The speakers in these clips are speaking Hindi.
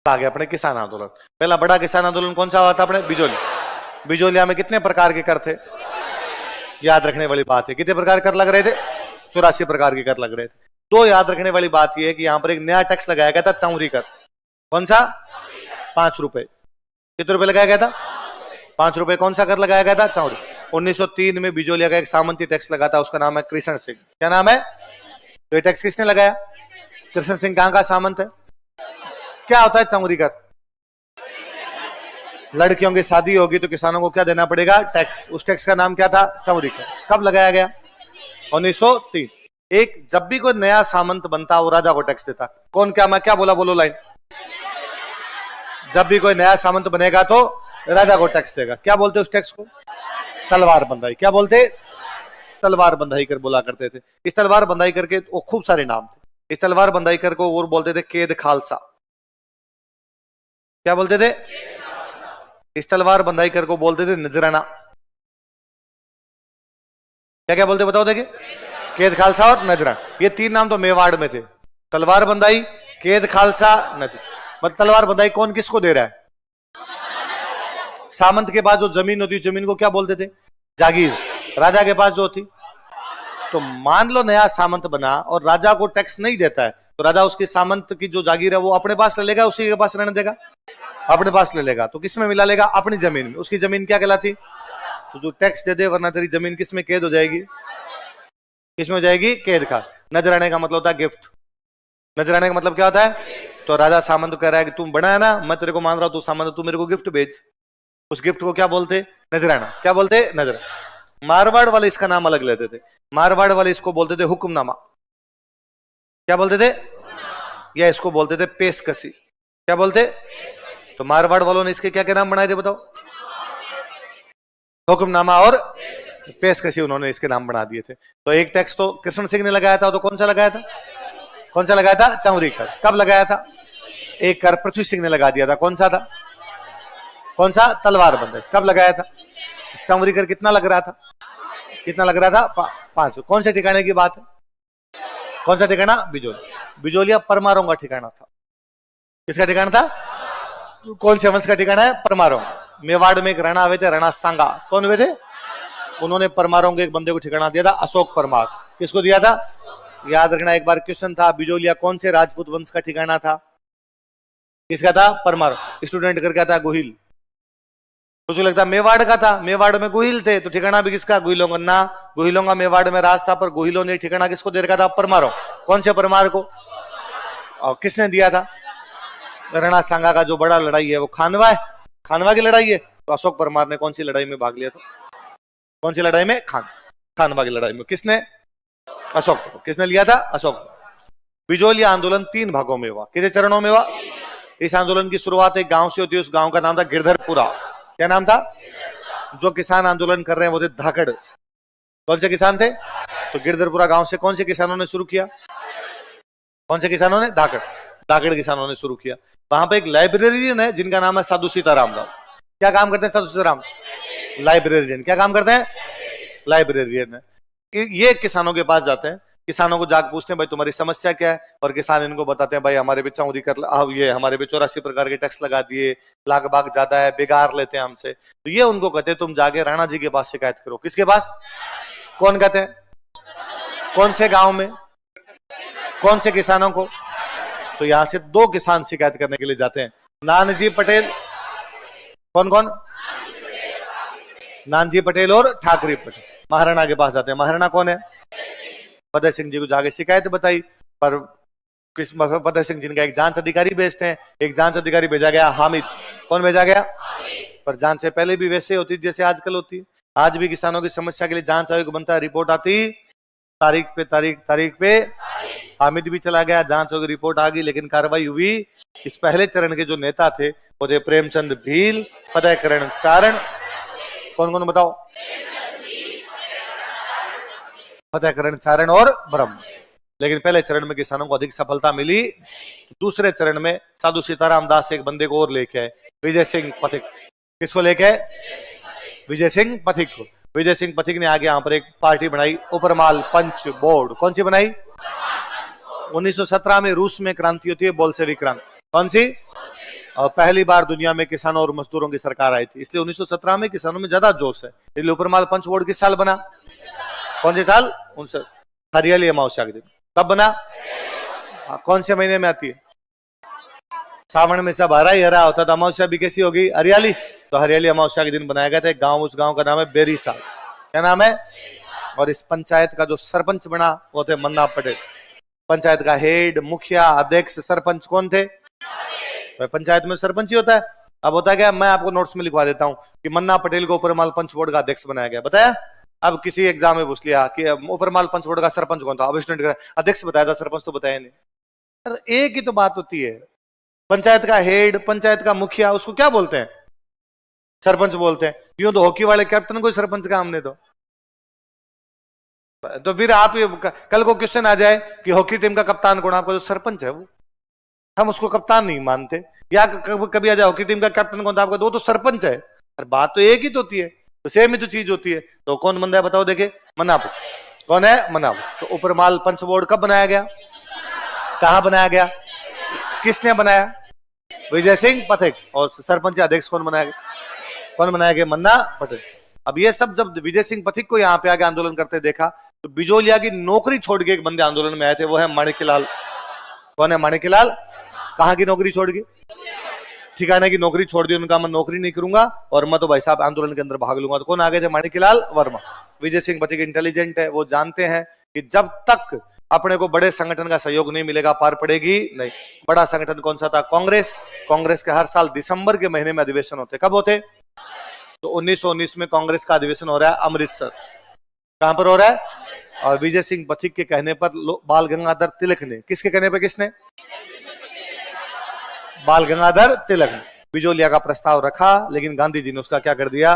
आगे अपने किसान आंदोलन। पहला बड़ा किसान आंदोलन कौन सा हुआ था अपने? बिजोली। बिजोलिया में कितने प्रकार के कर थे? याद रखने वाली बात है, कितने प्रकार कर लग रहे थे? 84 प्रकार के कर लग रहे थे। तो याद रखने वाली बात यह है कि यहां पर एक नया टैक्स लगाया गया था, चाउरी कर। कौन सा? 5 रुपए। कितने रुपए लगाया गया था? 5 रुपए। कौन सा कर लगाया गया था? चाउरी। 1903 में बिजोलिया का एक सामंती टैक्स लगा था, उसका नाम है कृष्ण सिंह। क्या नाम है? तो ये टैक्स किसने लगाया? कृष्ण सिंह। कहां का सामंत है? क्या होता है चाउरी कर? लड़कियों की शादी होगी तो किसानों को क्या देना पड़ेगा? टैक्स। उस टैक्स का नाम क्या था? चाउरी कर। कब लगाया गया? 1903। एक जब भी कोई नया सामंत बनता वो राजा को टैक्स देता। कौन? क्या मैं क्या बोला? बोलो लाइन। जब भी कोई नया सामंत बनेगा तो राजा को टैक्स देगा। क्या बोलते उस टैक्स को? तलवार बंधाई। क्या बोलते? तलवार बंधाई कर बोला करते थे। इस तलवार बंधाई करके वो खूब सारे नाम थे। इस तलवार बंधाई कर को और बोलते थे केद खालसा। क्या बोलते थे? इस तलवार बंधाई कर को बोलते थे नजराना। क्या क्या बोलते बताओ देखिए? केद खालसा और नजराना। ये 3 नाम तो मेवाड़ में थे। तलवार बंधाई, केद खालसा, नजर। मतलब तलवार बंधाई कौन किसको दे रहा है? सामंत के पास जो जमीन होती, जमीन को क्या बोलते थे? जागीर। राजा के पास जो होती। तो मान लो नया सामंत बना और राजा को टैक्स नहीं देता है, तो राजा उसकी सामंत की जो जागीर है वो अपने पास ले लेगा, उसी के पास रहने देगा? अपने पास ले लेगा। तो किस में मिला लेगा? अपनी जमीन में। उसकी जमीन क्या कहलाती? तो जो टैक्स दे दे, वरना तेरी जमीन किस में कैद हो जाएगी? किसमें हो जाएगी? कैद का। नजराने का मतलब होता है गिफ्ट। नजराने का मतलब क्या होता है? तो राजा सामंत कह रहा है कि तुम बड़ा है ना, मैं तेरे को मान रहा हूं, तू सामंत, तू मेरे को गिफ्ट भेज। उस गिफ्ट को क्या बोलते? नजराना। क्या बोलते? नजराना। मारवाड़ वाले इसका नाम अलग लेते थे। मारवाड़ वाले इसको बोलते थे हुक्मनामा। क्या बोलते थे? या इसको बोलते थे पेशकशी। क्या बोलते? तो मारवाड़ वालों ने इसके क्या क्या नाम बनाए थे बताओ? हुक्मनामा और पेशकशी उन्होंने इसके नाम बना दिए थे। तो एक टैक्स तो कृष्ण सिंह ने लगाया था, तो कौन सा लगाया था? कौन सा लगाया था? चाउरी कर। कब लगाया था? एक कर पृथ्वी सिंह ने लगा दिया था। कौन सा था? कौन सा? तलवार बंधाई। कब लगाया था? चाउरी कर कितना लग रहा था? कितना लग रहा था? 5। कौन से ठिकाने की बात है? कौन सा ठिकाना? बिजोलिया। बिजोलिया परमारों का ठिकाना था। किसका ठिकाना था? कौन से वंश का ठिकाना है? परमारों। मेवाड़ में एक राणा हुए थे, राणा सांगा। कौन हुए थे? उन्होंने परमारों के एक बंदे को ठिकाना दिया था, अशोक परमार। किसको दिया था? याद रखना, एक बार क्वेश्चन था, बिजोलिया कौन से राजपूत वंश का ठिकाना था? किसका था? परमार। स्टूडेंट करके था गोहिल। मुझे लगता मेवाड़ का था। मेवाड़ में गोहिल थे, तो ठिकाना भी किसका? गोहिलों का। ना, गोहिलों का मेवाड़ में राज था, पर गोहिलों ने ठिकाना किसको दे रखा था? परमारों। कौन से परमार को? और किसने दिया था? राणा सांगा का जो बड़ा लड़ाई है वो खानवा है। खानवा की लड़ाई है। तो अशोक परमार ने कौन सी लड़ाई में भाग लिया था? कौन सी लड़ाई में? खानवा की लड़ाई में। किसने? अशोक। किसने लिया था? अशोक। बिजोलिया आंदोलन 3 भागों में हुआ। कितने चरणों में हुआ? इस आंदोलन की शुरुआत एक गांव से होती है। उस गांव का नाम था गिरधरपुरा। क्या नाम था? जो किसान आंदोलन कर रहे हैं वो थे धाकड़। कौन से किसान थे? तो गिरधरपुरा गांव से कौन से किसानों ने शुरू किया? कौन से किसानों ने? धाकड़। धाकड़ किसानों ने शुरू किया। वहां पे एक लाइब्रेरियन है जिनका नाम है साधु सीताराम राव। क्या काम करते हैं साधु सीताराम? लाइब्रेरियन। क्या काम करते हैं? लाइब्रेरियन है। ये किसानों के पास जाते हैं, किसानों को जाकर पूछते हैं भाई तुम्हारी समस्या क्या है, और किसान इनको बताते हैं भाई हमारे पे चाउरी कर, ये हमारे पे 84 प्रकार के टैक्स लगा दिए, लाख बाग ज्यादा है, बेगार लेते हैं हमसे। तो ये उनको कहते हैं तुम जाके राणा जी के पास शिकायत करो। किसके पास? कौन कहते हैं? कौन से गांव में? कौन से किसानों को? तो यहां से 2 किसान शिकायत करने के लिए जाते हैं, नानजी पटेल। कौन कौन? नानजी पटेल और ठाकरे पटेल। महाराणा के पास जाते हैं। महाराणा कौन है? फतेह सिंह जी को जाके शिकायत बताई, पर फतेह सिंह जिनका एक जांच अधिकारी भेजते हैं। एक जांच अधिकारी भेजा गया हामिद। कौन भेजा गया? पर जांच से पहले भी वैसे होती जैसे आजकल होती। आज भी किसानों की समस्या के लिए जांच आयोग बनता है, रिपोर्ट आती तारीख पे। हामिद भी चला गया, जांच होगी, रिपोर्ट आ गई, लेकिन कार्रवाई हुई। इस पहले चरण के जो नेता थे वो थे प्रेमचंद भील, फतेहकरण चारण। कौन कौन बताओ? फतेहकरण चारण और ब्रह्म। लेकिन पहले चरण में किसानों को अधिक सफलता मिली। दूसरे चरण में साधु सीताराम दास एक बंदे को और लेके आए, विजय सिंह पथिक। किसको लेके आए? विजय सिंह पथिक को। विजय सिंह पथिक ने आगे यहाँ पर एक पार्टी बनाई, उपरमाल पंच बोर्ड। कौन सी बनाई? 1917 में रूस में क्रांति होती है, बोल्शेविक क्रांति। कौन सी? और पहली बार दुनिया में किसानों और मजदूरों की सरकार आई थी, इसलिए 1917 में किसानों में ज्यादा जोश है। इसलिए ऊपरमाल पंच बोर्ड किस साल बना? कौन से साल? 19 हरियाली अमावस्या के दिन। कब बना? कौन से महीने में आती है? सावन में सब हरा ही हरा होता था, अमावस्या भी कैसी होगी? हरियाली। तो हरियाली अमावस्या के दिन बनाया गया था। एक गांव, उस गांव का नाम है बेरीसा। क्या नाम है? और इस पंचायत का जो सरपंच बना वो थे मन्ना पटेल। पंचायत का हेड, मुखिया, अध्यक्ष, सरपंच कौन थे? पंचायत में सरपंच ही होता है। अब होता क्या, मैं आपको नोट्स में लिखवा देता हूं कि मन्ना पटेल को ऊपरमाल पंच बोर्ड का अध्यक्ष बनाया गया, बताया। अब किसी एग्जाम में पूछ लिया कि ऊपरमाल पंच बोर्ड का सरपंच कौन था? अब स्टूडेंट अध्यक्ष बताया था, सरपंच तो बताया नहीं। एक ही तो बात होती है, पंचायत का हेड, पंचायत का मुखिया, उसको क्या बोलते हैं? सरपंच बोलते हैं। यूं तो हॉकी वाले कैप्टन को सरपंच का हमने तो फिर आप कल को क्वेश्चन आ जाए कि हॉकी टीम का कप्तान कौन? आपका जो सरपंच है वो, हम उसको कप्तान नहीं मानते। या कभी आ जाए हॉकी टीम का कैप्टन कौन था? आपका वो तो सरपंच है। और बात तो एक ही तो होती है, तो सेम ही तो चीज होती है। तो कौन बंदा है बताओ? देखे, मनापुर। कौन है? मनापुर। तो ऊपरमाल पंच बोर्ड कब बनाया गया? कहां बनाया गया? किसने बनाया? विजय सिंह पथिक। और सरपंच अध्यक्ष कौन बनाया गया? कौन बनाया गया? मन्ना पटेल। अब ये सब जब विजय सिंह पथिक को यहाँ पे आगे आंदोलन करते देखा तो बिजोलिया की नौकरी छोड़ के एक बंदे आंदोलन में आए थे, वो है माणिक्यलाल। कौन है? माणिक्यलाल। कहाँ की नौकरी छोड़ के? ठिकाने की नौकरी छोड़ दी। उनका मैं नौकरी नहीं करूंगा और मैं तो भाई साहब आंदोलन के अंदर भाग लूंगा। तो कौन आ गए थे? माणिक्यलाल वर्मा। विजय सिंह पथिक इंटेलिजेंट है, वो जानते हैं कि जब तक अपने को बड़े संगठन का सहयोग नहीं मिलेगा पार पड़ेगी नहीं। बड़ा संगठन कौन सा था? कांग्रेस। कांग्रेस के हर साल दिसंबर के महीने में अधिवेशन होते। कब होते? तो 1919 में कांग्रेस का अधिवेशन हो रहा है अमृतसर। कहां पर हो रहा है? और विजय सिंह पथिक के कहने पर बाल गंगाधर तिलक ने, किसके कहने पर? किसने? बाल गंगाधर तिलक ने बिजोलिया का प्रस्ताव रखा, लेकिन गांधी जी ने उसका क्या कर दिया?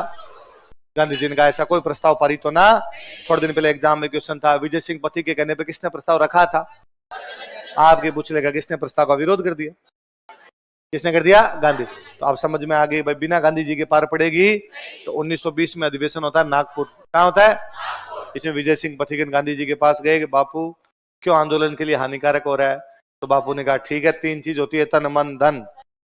गांधी जी ने कहा ऐसा कोई प्रस्ताव पारित तो ना। थोड़े दिन पहले एग्जाम में क्वेश्चन था, विजय सिंह पथिक के कहने पे किसने प्रस्ताव रखा था? आपके पूछ लेगा किसने प्रस्ताव का विरोध कर दिया? किसने कर दिया? गांधी। तो आप समझ में आ गई भाई, बिना गांधी जी के पार पड़ेगी। तो 1920 में अधिवेशन होता है नागपुर। कहाँ होता है? इसमें विजय सिंह पथिक गांधी जी के पास गए कि बापू क्यों आंदोलन के लिए हानिकारक हो रहा है? तो बापू ने कहा ठीक है, 3 चीज होती है, तन मन धन।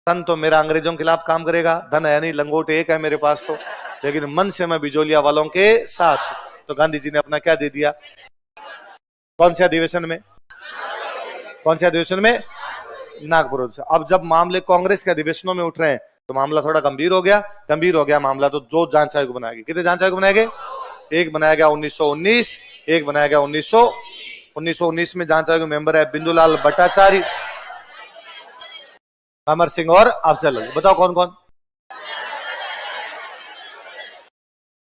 तन तो मेरा अंग्रेजों के खिलाफ काम करेगा, धन है नहीं, लंगोट एक है मेरे पास तो, लेकिन मन से मैं बिजोलिया वालों के साथ। तो गांधी जी ने अपना क्या दे दिया? कौन से अधिवेशन में? कौन से अधिवेशन में? नागपुर। अब जब मामले कांग्रेस के अधिवेशनों में उठ रहे हैं तो मामला थोड़ा गंभीर हो गया। गंभीर हो गया मामला तो दो जांच आयोग बनाएंगे। कितने जांच आयोग बनाएंगे? एक बनाया गया 1919, एक बनाया गया 1919 में जांच आयोग मेंबर है बिंदुलाल भट्टाचार्य, अमर सिंह और अफजल। बताओ कौन कौन?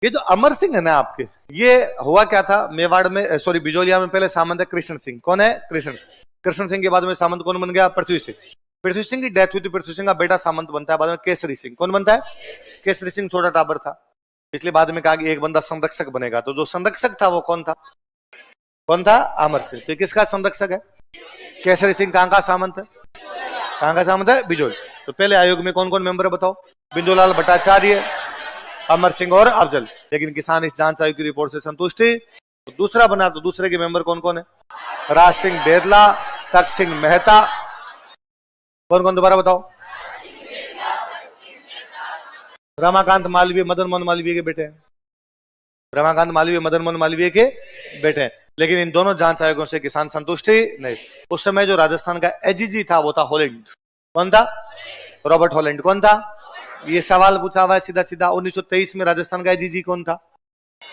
ये जो अमर सिंह है ना आपके, ये हुआ क्या था मेवाड़ में, सॉरी बिजोलिया में पहले सामंत है कृष्ण सिंह। कौन है? कृष्ण सिंह के बाद में सामंत कौन बन गया? पृथ्वी सिंह। पृथ्वी सिंह की डेथ हुई थी, पृथ्वी सिंह का बेटा सामंत बनता है बाद में केसरी सिंह। कौन बनता है? केसरी सिंह छोटा टाबर था, इसलिए बाद में कहा कि एक बंदा संरक्षक बनेगा। तो जो संरक्षक था वो कौन था? कौन था? अमर सिंह। तो किसका संरक्षक है? केसरी सिंह। कहां का सामंत है? कहां का सामंत है? बिजोल। तो पहले आयोग में कौन कौन मेंबर है बताओ? बिंदुलाल भट्टाचार्य, अमर सिंह और अफजल। लेकिन किसान इस जांच आयोग की रिपोर्ट से संतुष्ट थी तो दूसरा बना। तो दूसरे के मेंबर कौन कौन है? राज सिंह बेदला, तक सिंह मेहता। कौन कौन दोबारा बताओ? रमाकांत मालवीय मदन मोहन मालवीय के बेटे हैं। रमाकांत मालवीय मदन मोहन मालवीय के बेटे हैं। लेकिन इन दोनों जांच आयोगों से किसान संतुष्ट ही नहीं। उस समय जो राजस्थान का एजीजी था वो था हॉलैंड। कौन था? Robert Holland. कौन था? ये सवाल पूछा हुआ है सीधा सीधा। 1923 में राजस्थान का एजीजी कौन था?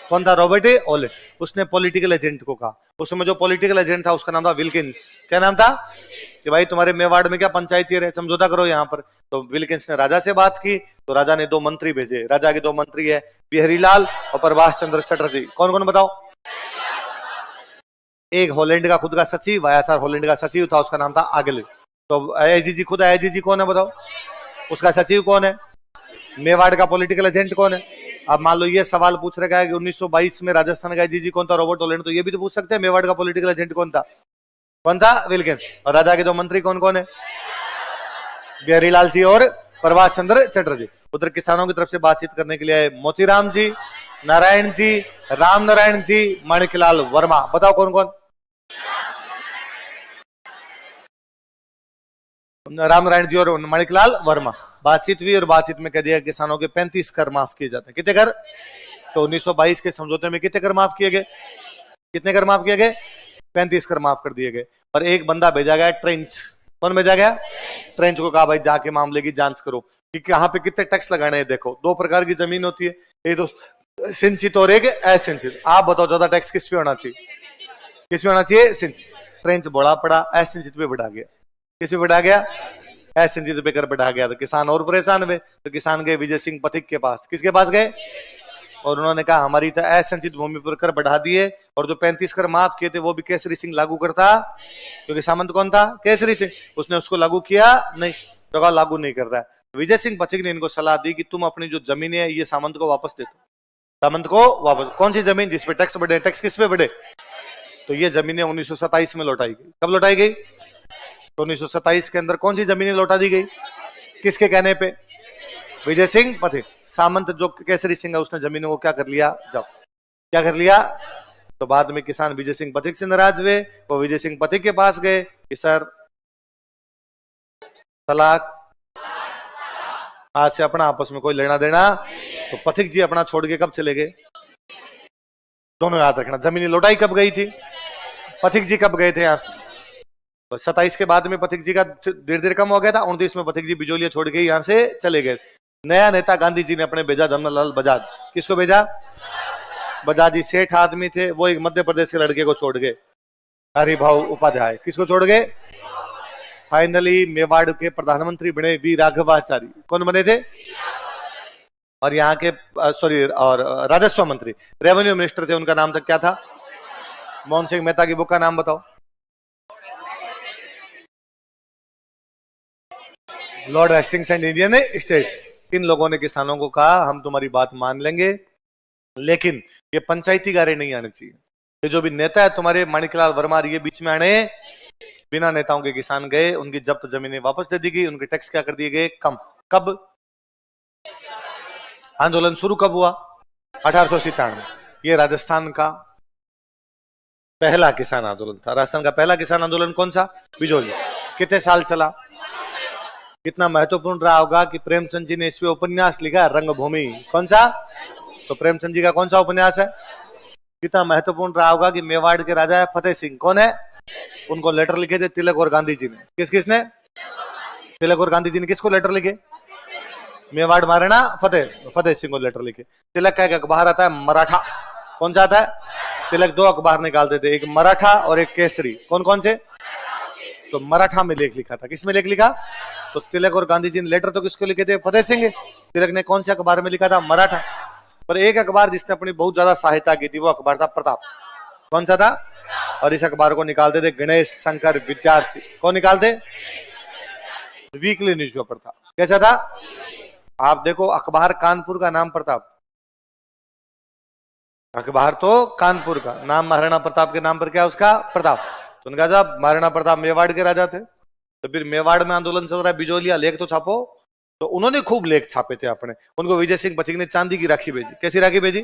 कौन था? Robert Holland. उसने पॉलिटिकल एजेंट को कहा, उसमें जो पॉलिटिकल एजेंट था उसका नाम था विल्किंस। क्या नाम था? कि भाई तुम्हारे मेवाड़ में क्या पंचायती है, समझौता करो यहाँ पर। तो विल्किंस ने राजा से बात की तो राजा ने 2 मंत्री भेजे। राजा के 2 मंत्री है बिहारीलाल और प्रभाष चंद्र चटर्जी। कौन कौन बताओ? एक हॉलैंड का खुद का सचिव आया था, हॉलैंड का सचिव था, उसका नाम था आगले। तो एजीजी खुद एजीजी कौन है बताओ? उसका सचिव कौन है? मेवाड़ का पॉलिटिकल एजेंट कौन है? अब मान लो ये सवाल पूछ रखा है कि 1922 में राजस्थान का एजीजी कौन था? Robert Holland. तो ये भी तो पूछ सकते हैं मेवाड़ का पॉलिटिकल एजेंट कौन था? कौन था? विल्किंस। और राजा के 2 मंत्री कौन कौन है? बिहारीलाल जी और प्रभाष चंद्र चटर्जी। उधर किसानों की तरफ से बातचीत करने के लिए आए मोतीराम जी, नारायण जी, राम नारायण जी, माणिक्यलाल वर्मा। बताओ कौन कौन? राम नारायण जी और माणिकलाल वर्मा। बातचीत हुई और बातचीत में कह दिया किसानों के 35 कर माफ किए जाते हैं। कितने कर? तो 1922 के समझौते में कितने कर माफ किए गए? कितने कर माफ किए गए? 35 कर माफ कर दिए गए। और एक बंदा भेजा गया ट्रेंच। कौन भेजा गया? ट्रेंच को कहा भाई जाके मामले की जांच करो कि कहां पे कितने टैक्स लगाने हैं। देखो 2 प्रकार की जमीन होती है, एक तो सिंचित और एक असिंचित। आप बताओ ज्यादा टैक्स किस पे होना चाहिए? किस पे होना चाहिए? सिंचित। ट्रेंच बढ़ा पड़ा, असिंचित पे बढ़ा गया। किस पे बढ़ा गया? असिंचित पे कर बढ़ा गया। तो किसान और परेशान हुए। तो किसान गए विजय सिंह पथिक के पास। किसके पास गए? और उन्होंने कहा हमारी तो असंचित भूमि पर कर बढ़ा दिए और जो 35 कर माफ किए थे वो भी केसरी सिंह लागू करता, क्योंकि सामंत कौन था? केसरी सिंह। उसने उसको लागू किया नहीं, तो कहा लागू नहीं कर रहा है। विजय सिंह पथिक ने इनको सलाह दी कि तुम अपनी जो जमीन है ये सामंत को वापस दे दो। सामंत को वापस। कौन सी जमीन? जिसपे टैक्स बढ़े। टैक्स किस पे बढ़े? तो ये जमीनें 1927 में लौटाई गई। कब लौटाई गई? तो 1927 के अंदर कौन सी जमीनें लौटा दी गई? किसके कहने पे? विजय सिंह पथिक। सामंत जो केसरी सिंह है उसने जमीनों को क्या कर लिया? जब क्या कर लिया? तो बाद में किसान विजय सिंह पथिक से नाराज हुए। वो विजय सिंह पथिक के पास गए कि सर तलाक, आज से अपना आपस में कोई लेना देना। तो पथिक जी अपना छोड़ के कब चले गए? दोनों याद रखना। जमीनी लौटाई कब गई थी? पथिक जी कब गए थे यहां से? 27 के बाद में पथिक जी का धीरे धीरे कम हो गया था। 29 में पथिक जी बिजोलिया छोड़ के यहां से चले गए। नया नेता गांधी जी ने अपने भेजा जमनालाल बजाज। किसको भेजा? बजाज जी सेठ आदमी थे, वो एक मध्य प्रदेश के लड़के को छोड़ गए, हरिभाऊ उपाध्याय। किसको छोड़ गए? फाइनली मेवाड़ के प्रधानमंत्री बने वी राघवाचारी। कौन बने थे? और यहाँ के सॉरी और राजस्व मंत्री, रेवेन्यू मिनिस्टर थे, उनका नाम तक क्या था? मोहन सिंह मेहता की बुक का नाम बताओ। Lord Hastings and Indian state. इन लोगों ने किसानों को कहा हम तुम्हारी बात मान लेंगे, लेकिन ये पंचायती गारे नहीं आने चाहिए। ये जो भी नेता है तुम्हारे माणिकलाल वर्मा ये बीच में आने। बिना नेताओं के किसान गए, उनकी जब्त जमीनें वापस दे दी गई, उनके टैक्स क्या कर दिए गए? कम। कब आंदोलन शुरू कब हुआ? 1897। ये राजस्थान का पहला किसान आंदोलन था। राजस्थान का पहला किसान आंदोलन कौन सा? बिजोलिया। कितने साल चला? कितना महत्वपूर्ण रहा होगा कि प्रेमचंद जी ने इसमें उपन्यास लिखा रंगभूमि। कौन सा? तो प्रेमचंद जी का कौन सा उपन्यास है? कितना महत्वपूर्ण रहा होगा कि मेवाड़ के राजा फतेह सिंह कौन है? उनको लेटर लिखे थे तिलक और गांधी जी ने। किसने? तिलक और गांधी जी ने किसको लेटर लिखे? मेवाड़ महाराणा फतेह सिंह को लेटर लिखे। तिलक का एक अखबार आता है मराठा। कौन सा आता है? तिलक 2 अखबार निकालते थे, एक मराठा और एक केसरी। कौन कौन से? तो मराठा में लेख लिखा था। किसमें लेख लिखा? तो तिलक और गांधी जी ने लेटर तो किसको लिखे थे? फतेह सिंह। तिलक ने कौन से अखबार में लिखा था? मराठा। पर एक अखबार जिसने अपनी बहुत ज्यादा सहायता की थी वो अखबार था प्रताप। कौन सा था? और इस अखबार को निकालते थे गणेश शंकर विद्यार्थी। कौन निकालते? वीकली न्यूज़पेपर था। कैसा था? आप देखो अखबार कानपुर का, नाम प्रताप। अखबार तो कानपुर का, नाम महाराणा प्रताप के नाम पर क्या उसका? प्रताप। तो उनका साहब महाराणा प्रताप मेवाड़ के राजा थे, तो फिर मेवाड़ में आंदोलन चल रहा है, बिजोलिया लेख तो छापो। तो उन्होंने खूब लेख छापे थे अपने। उनको विजय सिंह पथिक ने चांदी की राखी भेजी। कैसी राखी भेजी?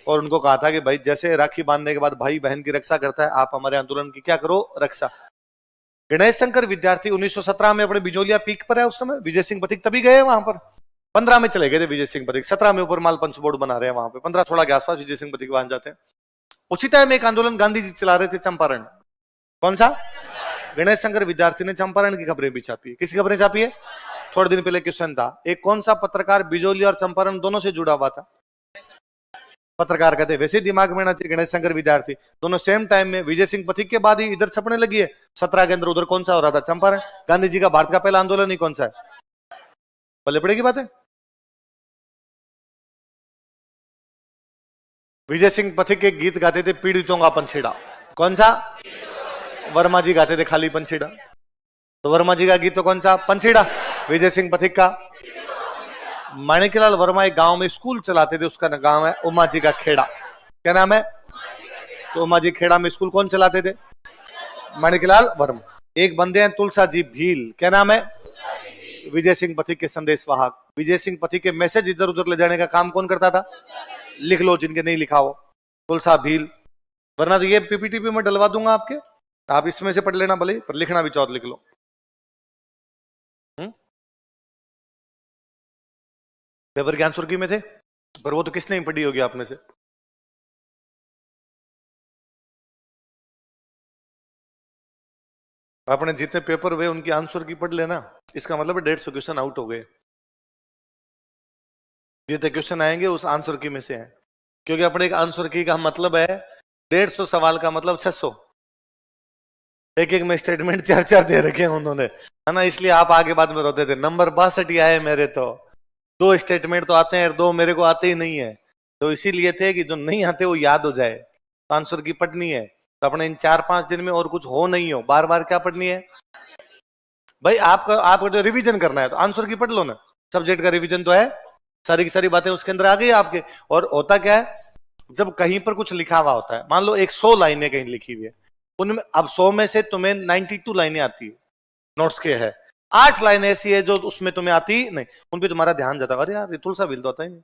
और उनको कहा था कि भाई जैसे राखी बांधने के बाद भाई बहन की रक्षा करता है, आप हमारे आंदोलन की क्या करो? रक्षा। गणेश शंकर विद्यार्थी 1917 में अपने बिजोलिया पीक पर है उस समय। विजय सिंह पथिक तभी गए वहां पर। 15 में चले गए थे विजय सिंह पथिक। 17 में ऊपर माल पंच बोर्ड बना रहे हैं वहां पे। 15-16 के आसपास विजय सिंह पथिक वहां जाते हैं। उसी टाइम एक आंदोलन गांधी जी चला रहे थे चंपारण। कौन सा? गणेश शंकर विद्यार्थी ने चंपारण की खबरें भी छापी है। किसकी खबरें छापी है? थोड़े दिन पहले क्वेश्चन था, एक कौन सा पत्रकार बिजोलिया और चंपारण दोनों से जुड़ा हुआ था? पत्रकार कहते वैसे दिमाग में ना चाहिए। गणेश शंकर विद्यार्थी दोनों सेम टाइम में। विजय सिंह पथिक के बाद ही इधर छपने लगी है। 17 के अंदर उधर कौन सा हो रहा था? चंपारण। गांधी जी का भारत का पहला आंदोलन ही कौन सा है? पल्ले पड़ेगी बात है। विजय सिंह पथिक के गीत गाते थे पीड़ितों का पंछीड़ा। कौन सा? वर्मा जी गाते थे खाली पंछीड़ा। तो वर्मा जी का गीत तो कौन सा? पंछीड़ा। विजय सिंह पथिक का? माणिकलाल वर्मा एक गांव में स्कूल चलाते थे, उसका गांव है उमा जी का खेड़ा। क्या नाम है? तो उमा जी खेड़ा में स्कूल कौन चलाते थे? माणिकलाल वर्मा। एक बंदे हैं तुलसा जी भील। क्या नाम है? विजय सिंह पथिक के संदेश वाहक। विजय सिंह पथिक के मैसेज इधर उधर ले जाने का काम कौन करता था? लिख लो जिनके नहीं लिखा हो। तुलसा भील। वरना तो ये पीपीटीपी में डलवा दूंगा आपके, आप इसमें से पढ़ लेना भले, पर लिखना भी चाहो लिख लो। पेपर के आंसर की में थे, पर वो तो किसने ही पढ़ी होगी आपने से। आपने जितने पेपर हुए उनकी आंसर की पढ़ लेना, इसका मतलब 150 क्वेश्चन आउट हो गए। जितने क्वेश्चन आएंगे उस आंसर की में से हैं, क्योंकि अपने एक आंसर की का मतलब है 150 सवाल का मतलब 600। एक एक में स्टेटमेंट 4-4 दे रखे हैं उन्होंने, है ना, इसलिए आप आगे बाद में रोते थे नंबर 62 ही आए मेरे, तो 2 स्टेटमेंट तो आते हैं, 2 मेरे को आते ही नहीं है, तो इसीलिए थे कि जो नहीं आते वो याद हो जाए, तो आंसर की पढ़नी है। तो अपने इन 4-5 दिन में और कुछ हो नहीं हो, बार बार क्या पढ़नी है भाई, आपको जो रिवीजन करना है तो आंसर की पढ़ लो ना, सब्जेक्ट का रिवीजन तो है, सारी की सारी बातें उसके अंदर आ गई आपके। और होता क्या है, जब कहीं पर कुछ लिखा हुआ होता है, मान लो 100 लाइनें कहीं लिखी हुई है, उनमें अब 100 में से तुम्हें 92 लाइनें आती है, नोट्स के है, 8 लाइनें ऐसी है जो उसमें तुम्हें आती नहीं, उन पर तुम्हारा ध्यान जाता, अरे यार ये तुलसा बिल तो आता ही नहीं,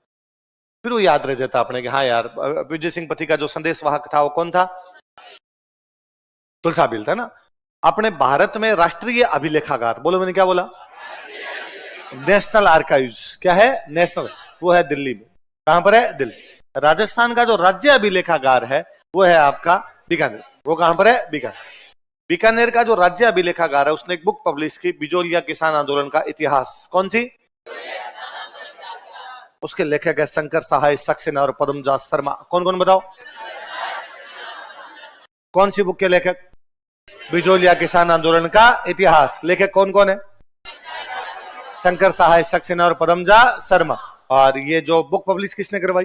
फिर वो याद रह जाता अपने कि हाँ यार विजय सिंह पति का जो संदेश वाहक था वो कौन था, तुलसा बिल था ना। अपने भारत में राष्ट्रीय अभिलेखागार, बोलो मैंने क्या बोला, नेशनल आर्काइव्स, क्या है नेशनल, वो है दिल्ली में। कहां पर है, दिल्ली। राजस्थान का जो राज्य अभिलेखागार है वो है आपका बीकानेर, वो कहां पर है, बीकानेर। बीकानेर का जो राज्य अभिलेखागार है उसने एक बुक पब्लिश की, बिजोलिया किसान आंदोलन का इतिहास, कौन सी, उसके लेखक है शंकर सहाय सक्सेना और पद्मजात शर्मा। कौन कौन बताओ, कौन सी बुक के लेखक, बिजोलिया किसान आंदोलन का इतिहास, लेखक कौन कौन है, शंकर सहाय सक्सेना और पद्मजात शर्मा। और ये जो बुक पब्लिश किसने करवाई,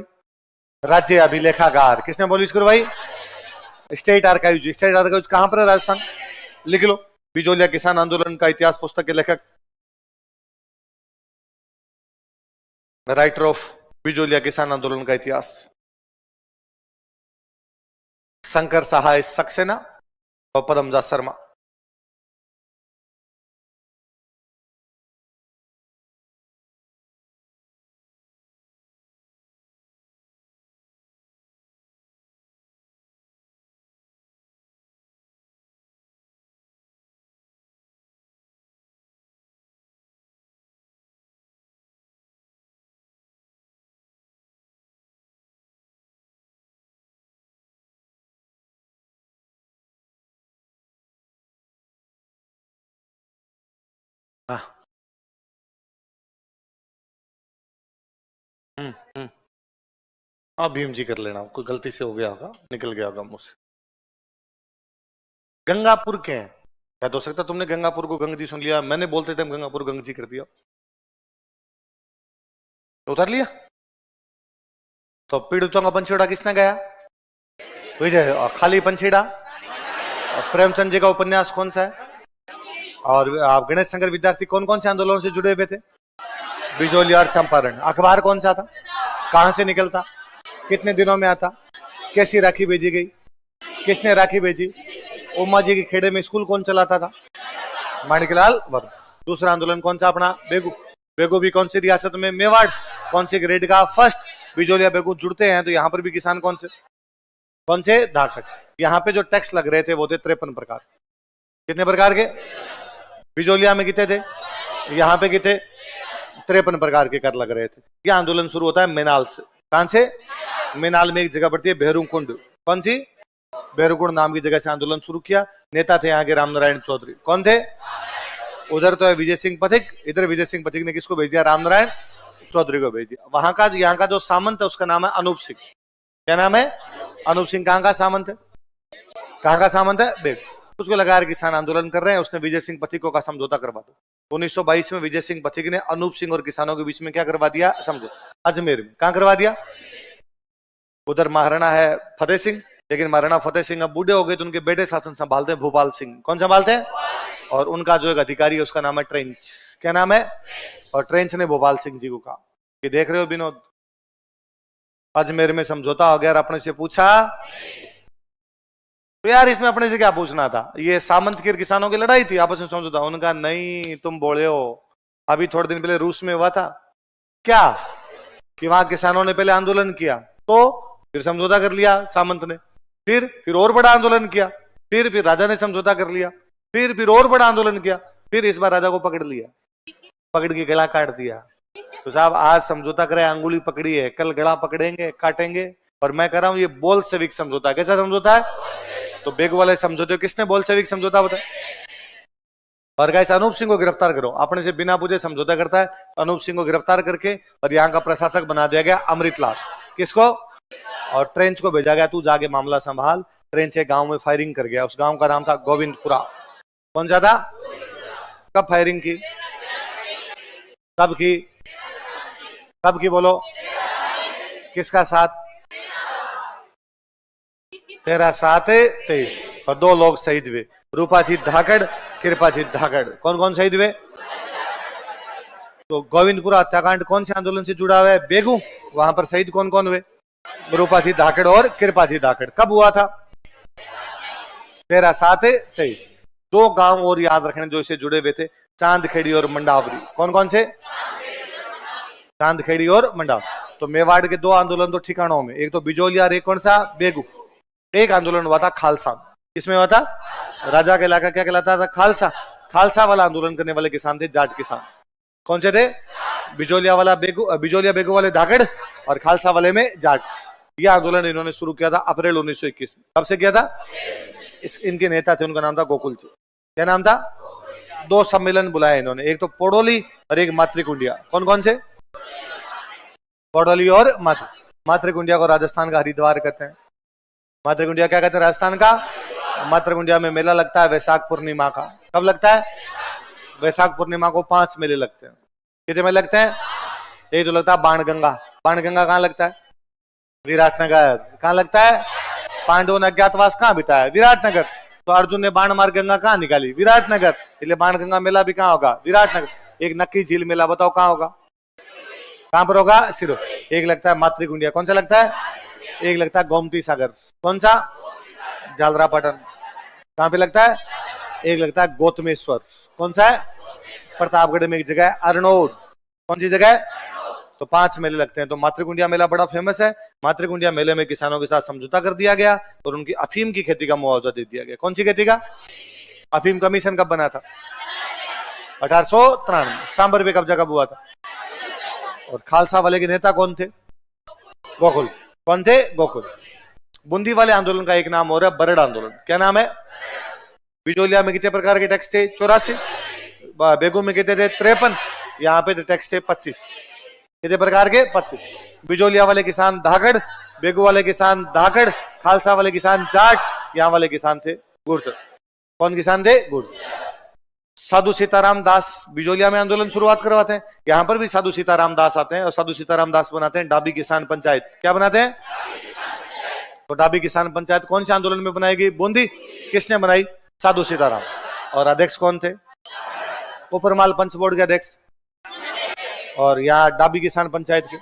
राज्य अभिलेखागार, किसने पब्लिश करवाई, स्टेट आर्काइव्स। स्टेट आर्काइव्स कहां पर है, राजस्थान, लिख लो, बिजोलिया किसान आंदोलन का इतिहास पुस्तक के लेखक, राइटर ऑफ बिजोलिया किसान आंदोलन का इतिहास, शंकर सहाय सक्सेना और पद्मजात शर्मा। हाँ, हाँ भीम जी कर लेना, कोई गलती से हो गया होगा, निकल गया होगा मुझसे। गंगापुर के हैं, क्या हो सकता तुमने गंगापुर को गंग जी सुन लिया, मैंने बोलते टाइम गंगापुर गंग जी कर दिया, तो उतार लिया। तो पीड़ितों का पंछेड़ा किसने गाया, विजय। और खाली पंछेड़ा, और प्रेमचंद जी का उपन्यास कौन सा है, और आप गणेश शंकर विद्यार्थी कौन कौन से आंदोलनों से जुड़े हुए थे, बिजोलिया और चंपारण। अखबार कौन सा था, कहां से निकलता, कितने दिनों में आता, कैसी राखी भेजी गई, किसने राखी भेजी, उमा जी के खेड़े में स्कूल कौन चलाता था, माणिकलाल वर्मा। दूसरा आंदोलन कौन सा अपना, बेगू। बेगू भी कौन सी रियासत में, मेवाड़। कौन से ग्रेड का, फर्स्ट। बिजोलिया बेगू जुड़ते हैं तो यहाँ पर भी किसान कौन से धाकड़। यहाँ पे जो टैक्स लग रहे थे वो थे 53 प्रकार। कितने प्रकार के, बिजोलिया में कितने थे, यहाँ पे कितने, 53 प्रकार के कर लग रहे थे। यह आंदोलन शुरू होता है मेनाल से। कहां से, मेनाल में एक जगह पड़ती है भेरूकुंड, कौन सी, भेरूकुंड नाम की जगह से आंदोलन शुरू किया। नेता थे यहाँ के रामनारायण चौधरी, कौन थे, उधर तो है विजय सिंह पथिक, इधर विजय सिंह पथिक ने किसको भेज दिया, रामनारायण चौधरी को भेज दिया। वहां का यहाँ का जो सामंत है उसका नाम है अनूप सिंह। क्या नाम है, अनूप सिंह। कहां का सामंत है, कहां का सामंत है, बेग। उसको लगा किसान आंदोलन कर रहे हैं, उसने विजय सिंह पथिक का समझौता करवा दो। 1922 में विजय सिंह पथिक ने अनूप सिंह और किसानों के बीच में क्या करवा दिया, समझौता, अजमेर में। कहां करवा दिया, उधर महाराणा है फतेह सिंह, लेकिन महाराणा फतेह सिंह अब बूढ़े हो गए तो उनके बेटे शासन संभालते हैं, भोपाल सिंह। कौन संभालते हैं, और उनका जो एक अधिकारी है उसका नाम है ट्रेंच। क्या नाम है, और ट्रेंच ने भोपाल सिंह जी को कहा कि देख रहे हो विनोद, अजमेर में समझौता हो गया, अपने से पूछा तो यार इसमें अपने से क्या पूछना था, ये सामंत के किसानों की लड़ाई थी, आपस में समझौता। उनका नहीं, तुम बोले हो, अभी थोड़े दिन पहले रूस में हुआ था क्या, कि वहां किसानों ने पहले आंदोलन किया तो फिर समझौता कर लिया सामंत ने, फिर और बड़ा आंदोलन किया, फिर राजा ने समझौता कर लिया, फिर और बड़ा आंदोलन किया, फिर इस बार राजा को पकड़ लिया। पकड़ के गला काट दिया। तो साहब आज समझौता करे, अंगुली पकड़ी है, कल गला पकड़ेंगे, काटेंगे। और मैं कह रहा हूं ये बोल्शेविक समझौता। कैसा समझौता है? तो बेगू वाले समझौते किसने बोल्शेविक समझौता बताया? और गाइस अनूप सिंह को गिरफ्तार करो, अपने से बिना पूछे समझौता करता है। अनूप सिंह को गिरफ्तार करके और यहाँ का प्रशासक बना दिया गया अमृतलाल। किसको? और ट्रेंच को भेजा गया, तू जाके मामला संभाल। ट्रेंच एक गांव में फायरिंग कर गया, उस गांव का नाम था गोविंदपुरा। कौन सा था? कब फायरिंग की? कब की? कब की बोलो? किसका साथ? 13/7/23 और 2 लोग शहीद हुए, रूपाजीत धाकड़, कृपाजीत धाकड़। कौन कौन शहीद हुए? तो गोविंदपुरा हत्याकांड कौन से आंदोलन से जुड़ा हुआ है? बेगू। वहां पर शहीद कौन कौन हुए? रूपाजीत धाकड़ और कृपाजीत धाकड़। कब हुआ था? 13/7/23। 2 गांव और याद रखने जो इससे जुड़े हुए थे, चांदखेड़ी और मंडावरी। कौन कौन से? चांदखेड़ी और मंडावरी। तो मेवाड़ के 2 आंदोलन तो ठिकानों में, एक तो बिजोलिया, एक कौन सा? बेगू। एक आंदोलन हुआ था खालसा। किसमें हुआ था? राजा का इलाका क्या कहलाता था? खालसा। खालसा वाला आंदोलन करने वाले किसान थे जाट किसान। कौन से थे? बिजोलिया वाला बेगू, बिजोलिया बेगू वाले धाकड़, और खालसा वाले में जाट। यह आंदोलन इन्होंने शुरू किया था अप्रैल 1921 में। कब से किया था? इनके नेता थे, उनका नाम था गोकुल जी। क्या नाम था? 2 सम्मेलन बुलाए इन्होंने, एक तो पोडोली और एक मातृकुंडिया। कौन कौन से? पोडोली और मातृकुंडिया को राजस्थान का हरिद्वार कहते हैं। मातृकुंडिया क्या कहते हैं? राजस्थान का। मातृकुंडिया में मेला लगता है वैशाख पूर्णिमा का। कब लगता है? वैशाख पूर्णिमा को 5 मेले लगते हैं। कितने मेले लगते हैं? एक तो लगता है बाणगंगा। बाणगंगा कहाँ लगता है? विराटनगर। कहाँ लगता है? पांडवों ने अज्ञातवास कहाँ बिताया? विराटनगर। तो अर्जुन ने बाण मार गंगा कहाँ निकाली? विराटनगर। इसलिए बाणगंगा मेला भी कहाँ होगा? विराटनगर। एक नक्की झील मेला बताओ कहाँ होगा? कहाँ पर होगा? सिरो। एक लगता है मातृकुंडिया। कौन सा लगता है? एक लगता है गोमती सागर। कौन सा? झालरापाटन। कहाँ पे लगता है? एक लगता है गौतमेश्वर। कौन सा है? प्रतापगढ़ में एक जगह है अरनोद। कौन सी जगह है? तो 5 मेले लगते हैं। तो मातृकुंडिया मेला बड़ा फेमस है। मातृकुंडिया मेले में किसानों के साथ समझौता कर दिया गया और उनकी अफीम की खेती का मुआवजा दे दिया गया। कौन सी खेती का? अफीम कमीशन कब बना था? 1893। सांबर पे कब्जा कब हुआ था? और खालसा वाले के नेता कौन थे? गोकुल। कौन थे? गोकुल। बूंदी वाले आंदोलन का एक नाम हो रहा है बरड़ आंदोलन। क्या नाम है? बिजोलिया में कितने प्रकार के टैक्स थे? 84। बेगू में कितने थे? 53। यहाँ पे टैक्स थे 25। कितने प्रकार के? 25। बिजोलिया वाले किसान धाकड़, बेगू वाले किसान धाकड़, खालसा वाले किसान जाट, यहाँ वाले किसान थे गुर्जर। कौन किसान थे? गुर्जर। साधु सीताराम दास बिजोलिया में आंदोलन शुरुआत करवाते हैं। यहाँ पर भी साधु सीताराम दास आते हैं और साधु सीताराम दास बनाते हैं डाबी किसान पंचायत। क्या बनाते हैं? तो डाबी किसान पंचायत कौन से आंदोलन में बनाई गई? बूंदी। किसने बनाई? साधु सीताराम। और अध्यक्ष कौन थे? उपरमाल पंच बोर्ड के अध्यक्ष। और यहाँ डाबी किसान पंचायत के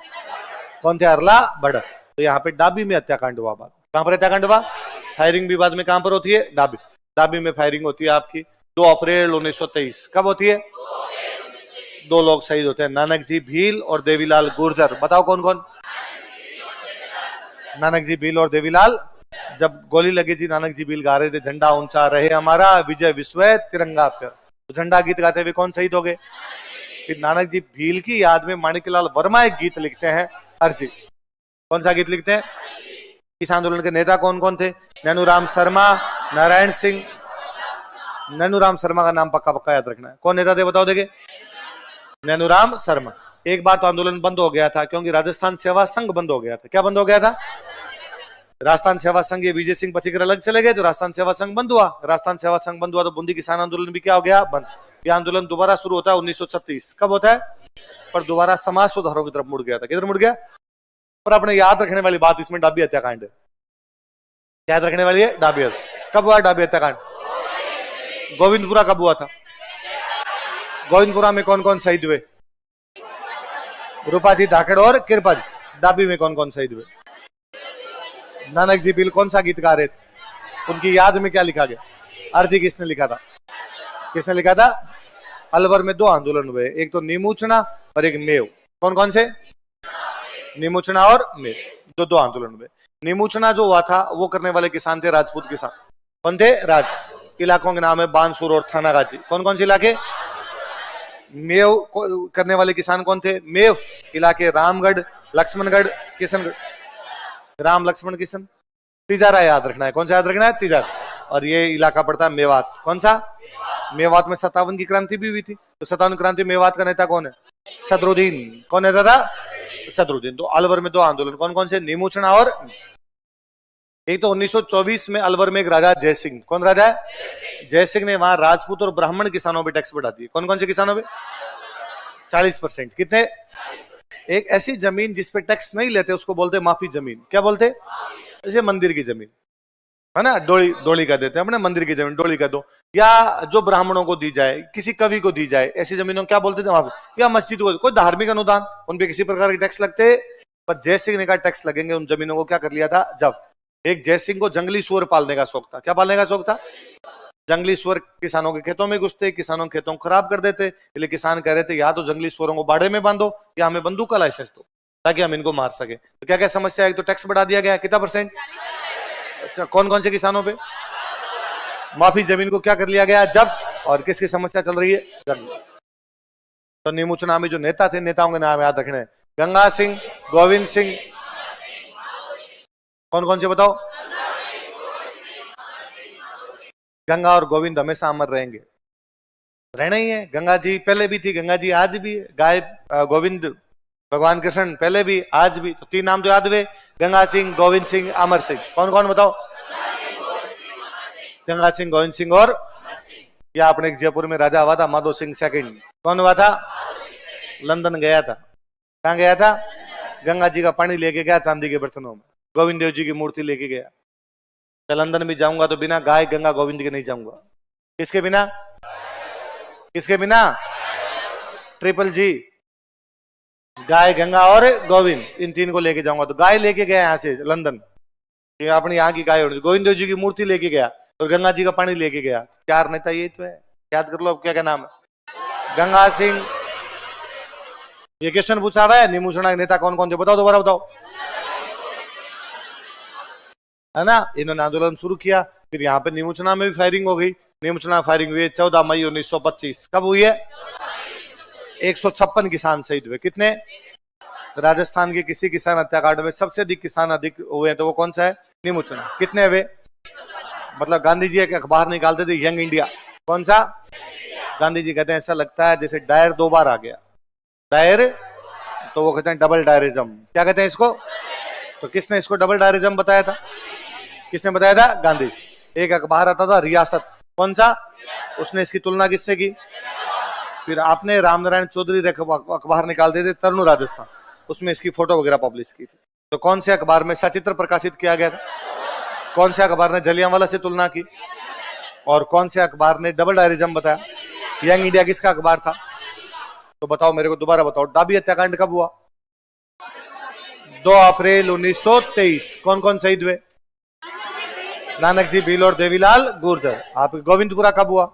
कौन थे? अरला बड़। तो यहाँ पे डाबी में हत्याकांड हुआ। बात कहां पर हत्याकांड हुआ? फायरिंग भी बाद में कहां पर होती है? डाबी। डाबी में फायरिंग होती है आपकी 2 अप्रैल 1923। कब होती है? 2 लोग शहीद होते हैं, नानक जी भील और देवीलाल गुर्जर। बताओ कौन कौन? नानक जी भील और देवीलाल। जब गोली लगी थी नानक जी भील गा रहे थे झंडा ऊंचा रहे हमारा, विजय विश्व तिरंगा पर। तो झंडा गीत गाते हुए कौन शहीद हो गए? फिर नानक जी भील की याद में माणिकलाल वर्मा एक गीत लिखते हैं, अर्जी। कौन सा गीत लिखते हैं? इस आंदोलन के नेता कौन कौन थे? नैनूराम शर्मा, नारायण सिंह। नैनूराम शर्मा का नाम पक्का पक्का याद रखना है। कौन नेता थे बताओ? देखे नैनूराम शर्मा। एक बार तो आंदोलन बंद हो गया था क्योंकि राजस्थान सेवा संघ बंद हो गया था। क्या बंद हो गया था? राजस्थान सेवा संघ, ये विजय सिंह पथिकर अलग चले गए तो राजस्थान सेवा संघ बंद हुआ। राजस्थान सेवा संघ बंद हुआ तो बूंदी किसान आंदोलन भी क्या हो गया? बंद। यह आंदोलन दोबारा शुरू होता है 1936। कब होता है? पर दोबारा समाज सुधारों की तरफ मुड़ गया था। किधर मुड़ गया? पर अपने याद रखने वाली बात इसमें डाबी हत्याकांड है। याद रखने वाली है डाबी। कब हुआ डाबी हत्याकांड? गोविंदपुरा कब हुआ था? गोविंदपुरा में कौन कौन शहीद हुए? रूपाजी धाकड़ और कृपाजी। डाबी में कौन कौन शहीद हुए? नानक जी भील कौन सा गीत गा रहे थे? उनकी याद में क्या लिखा गया? अर्जी किसने लिखा था? किसने लिखा था? अलवर में 2 आंदोलन हुए, एक तो नीमूचना और एक मेव। कौन कौन से? नीमूचना और मेव, 2 आंदोलन हुए। नीमूचना जो हुआ था वो करने वाले किसान थे राजपूत किसान। कौन थे? राज। इलाकों के नाम है बानसूर और थानागाजी। कौन कौन से इलाके? मेव करने वाले किसान कौन थे? मेव इलाके रामगढ़, लक्ष्मणगढ़, किशनगढ़। राम लक्ष्मण किशन। तिजारा याद रखना है। कौन सा याद रखना है? तिजारा। और ये इलाका पड़ता है मेवात। कौन सा? मेवात में 57 की क्रांति भी हुई थी। तो 57 क्रांति मेवात का नेता कौन है? सदरुद्दीन। कौन नेता था? सदरुद्दीन। तो अलवर में 2 आंदोलन कौन कौन से? नीमूचना और एक तो 1924 में अलवर में एक राजा जयसिंह। कौन राजा है? जयसिंह ने वहां राजपूत और ब्राह्मण किसानों पे टैक्स बढ़ा दिए। कौन कौन से किसानों पे? 40%। कितने? एक ऐसी जमीन जिसपे टैक्स नहीं लेते उसको बोलते माफी जमीन। क्या बोलते? जैसे मंदिर की जमीन है ना, डोली का देते हैं अपने, मंदिर की जमीन डोली का दो, या जो ब्राह्मणों को दी जाए, किसी कवि को दी जाए, ऐसी जमीनों क्या बोलते थे वहां पे? या मस्जिद को, कोई धार्मिक अनुदान, उन पे किसी प्रकार के टैक्स लगते। पर जयसिंह ने कहा टैक्स लगेंगे उन जमीनों को। क्या कर लिया था? जब एक जयसिंह को जंगली सुअर पालने का शौक था। क्या पालने का शौक था? जंगली सुअर किसानों के खेतों में घुसते, किसानों के खेतों को खराब कर देते। इसलिए किसान कह रहे थे या तो जंगली सुअरों को बाड़े में बांधो या हमें बंदूक का लाइसेंस दो ताकि हम इनको मार सके। तो क्या क्या समस्या है? तो टैक्स बढ़ा दिया गया। कितना परसेंट? अच्छा, कौन कौन से किसानों पे? माफी जमीन को क्या कर लिया गया? जब। और किसकी समस्या चल रही है? जब। तो नीमूचना में जो नेता थे, नेताओं के नाम याद रखने हैं। गंगा सिंह, गोविंद सिंह। कौन कौन से बताओ? गंगा और गोविंद हमेशा अमर रहेंगे, रहना ही है। गंगा जी पहले भी थी, गंगा जी आज भी है। गाय गोविंद भगवान कृष्ण पहले भी आज भी। तो 3 नाम तो याद हुए, गंगा सिंह, गोविंद सिंह, अमर सिंह। कौन कौन बताओ? गंगा सिंह, गोविंद सिंह और या अपने जयपुर में राजा हुआ था माधो सिंह सेकंड। कौन हुआ था? लंदन गया था। कहां गया था? गंगा जी का पानी लेके गया चांदी के बर्तनों में। गोविंद देव जी की मूर्ति लेके गया। तो लंदन भी जाऊंगा तो बिना गाय गंगा गोविंद के नहीं जाऊंगा। किसके बिना? किसके बिना? ट्रिपल जी, गाय गंगा और गोविंद, इन 3 को लेके जाऊंगा। तो गाय लेके गया यहाँ से लंदन, अपनी यहाँ की गाय। गोविंद देव जी की मूर्ति लेके गया और गंगा जी का पानी लेके गया। 4 नेता ये तो है, याद कर लो। अब क्या क्या नाम है? गंगा सिंह। ये क्वेश्चन पूछा हुआ है, नीमूचना के नेता कौन कौन थे? बताओ, दोबारा बताओ, है ना। इन्होंने आंदोलन शुरू किया। फिर यहाँ पे नीमूचना में भी फायरिंग हो गई। नीमूचना फायरिंग हुई 14 मई 1925। कब हुई है? 156 किसान शहीद हुए। कितने? राजस्थान के किसी किसान हत्याकांड में सबसे अधिक किसान अधिक हुए हैं तो वो कौन सा है? नीमूचना। कितने हुए? मतलब गांधी जी एक अखबार निकालते थे, यंग इंडिया। कौन सा? गांधी जी कहते हैं ऐसा लगता है जैसे डायर 2 बार आ गया। डायर, तो वो कहते हैं डबल डायरिज्म। क्या कहते हैं इसको? तो किसने इसको डबल डायरिज्म बताया था? किसने बताया था? गांधी। एक अखबार आता था रियासत। कौन सा? उसने इसकी तुलना किससे की? फिर आपने रामनारायण चौधरी अखबार निकालते थे तरुण राजस्थान, उसमें इसकी फोटो वगैरह पब्लिश की थी। तो कौन से अखबार में सचित्र प्रकाशित किया गया था? कौन से अखबार ने जलियांवाला से तुलना की? और कौन से अखबार ने डबल डायरिज्म बताया? यंग इंडिया किसका अखबार था? तो बताओ मेरे को, दोबारा बताओ, डाबी हत्याकांड कब हुआ? 2 अप्रैल 1923। कौन कौन शहीद हुए? नानक जी, भील और देवीलाल गुर्जर। आप गोविंदपुरा कब हुआ?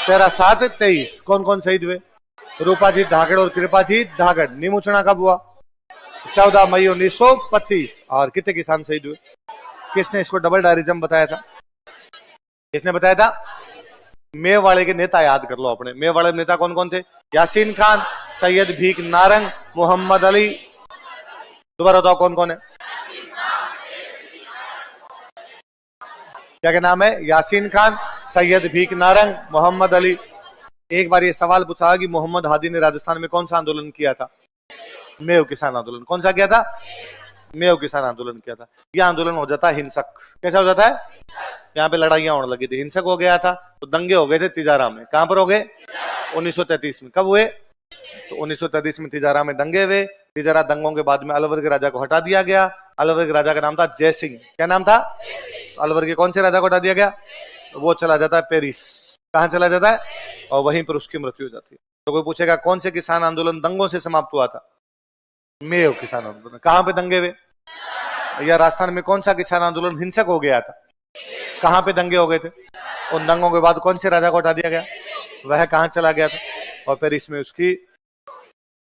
13/7/23। कौन कौन शहीद हुए? रूपा जी धागड़ और कृपा जी धागड़। नीमूचना कब हुआ? 14 मई 1925। और कितने किसान शहीद हुए? किसने इसको डबल डायरिज्म बताया था? किसने बताया था? मेवाड़े के नेता याद कर लो अपने। मेवाड़े नेता कौन कौन थे? यासीन खान, सैयद भीख नारंग, मोहम्मद अली। दोबारा बताओ कौन कौन है? क्या क्या नाम है? यासीन खान, सैयद भीख नारंग, मोहम्मद अली। एक बार ये सवाल पूछा कि मोहम्मद हादी ने राजस्थान में कौन सा आंदोलन किया था? मेव किसान आंदोलन। कौन सा किया था? मेव किसान आंदोलन किया था। यह आंदोलन हो जाता है हिंसक। कैसा हो जाता है? यहाँ पे लड़ाइयां होने लगी थी, हिंसक हो गया था। तो दंगे हो गए थे तिजारा में। कहां पर हो गए? 1933 में। कब हुए? तो 1933 में तिजारा में दंगे हुए। तिजारा दंगों के बाद में अलवर के राजा को हटा दिया गया। अलवर के राजा का नाम था जय सिंह। क्या नाम था? अलवर के कौन से राजा को हटा दिया गया? वो चला जाता है पेरिस। कहां चला जाता है? और वहीं पर उसकी मृत्यु हो जाती है। तो कोई पूछेगा कौन से किसान आंदोलन दंगों से समाप्त हुआ था? मेव किसान आंदोलन। कहां पे दंगे हुए? या राजस्थान में कौन सा किसान आंदोलन हिंसक हो गया था? कहां पे दंगे हो गए थे? उन दंगों के बाद कौन से राजा को हटा दिया गया? वह कहां चला गया था? और पेरिस में उसकी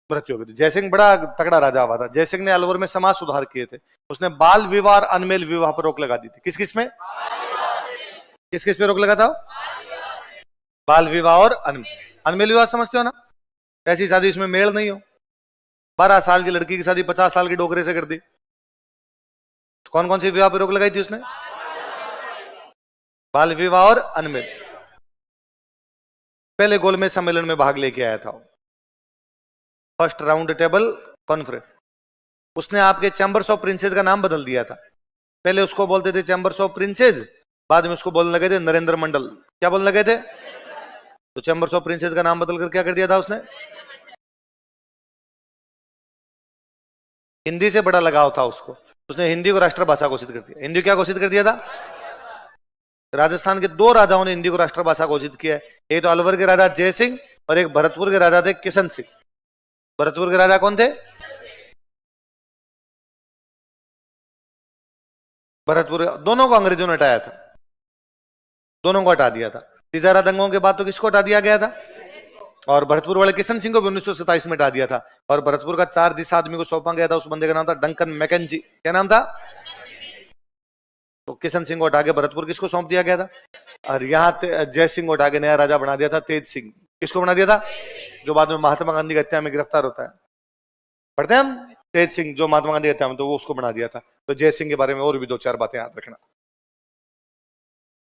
मृत्यु हो गई थी। जयसिंह बड़ा तगड़ा राजा हुआ था। जयसिंह ने अलवर में समाज सुधार किए थे। उसने बाल विवाह और अनमेल विवाह पर रोक लगा दी थी। किस किस में? किस किस पे रोक लगा था? बाल विवाह और अनमेल। अनमेल विवाह समझते हो ना? ऐसी शादी इसमें मेल नहीं हो। 12 साल की लड़की की शादी 50 साल की डोकरे से कर दी। तो कौन कौन सी विवाह पर रोक लगाई थी उसने? बाल विवाह और अनमेल। पहले गोलमेज सम्मेलन में भाग लेके आया था, फर्स्ट राउंड टेबल कॉन्फ्रेंस। उसने आपके चैम्बर्स ऑफ प्रिंसेस का नाम बदल दिया था। पहले उसको बोलते थे चैम्बर्स ऑफ प्रिंसेस, बाद में उसको बोलने लगे थे नरेंद्र मंडल। क्या बोलने लगे थे? तो चैम्बर्स ऑफ प्रिंसेस का नाम बदलकर क्या कर दिया था उसने? हिंदी से बड़ा लगाव था उसको, उसने हिंदी को राष्ट्रभाषा घोषित कर दिया। हिंदी क्या घोषित कर दिया था? राजस्थान के 2 राजाओं ने हिंदी को राष्ट्रभाषा घोषित किया है। एक तो अलवर के राजा जय सिंह और एक भरतपुर के राजा थे किशन सिंह। भरतपुर के राजा कौन थे? भरतपुर, दोनों को अंग्रेजों ने हटाया था, दोनों को हटा दिया था। तिजारा दंगों के बाद तो किसको हटा दिया गया था? और भरतपुर वाले किशन सिंह को भी 1927 में हटा दिया था। और भरतपुर का चार्ज जिस आदमी को सौंपा गया था उस बंदे का नाम था डंकन मैकेंजी। क्या नाम था? तो किशन सिंह को हटा के भरतपुर किसको सौंप दिया गया था? और यहाँ जय सिंह को हटा के नया राजा बना दिया था तेज सिंह। किसको बना दिया था? जो बाद में महात्मा गांधी की हत्या में गिरफ्तार होता है, पढ़ते हैं हम, तेज सिंह जो महात्मा गांधी की हत्या में, तो वो उसको बना दिया था। तो जय सिंह के बारे में और भी 2-4 बातें याद रखना।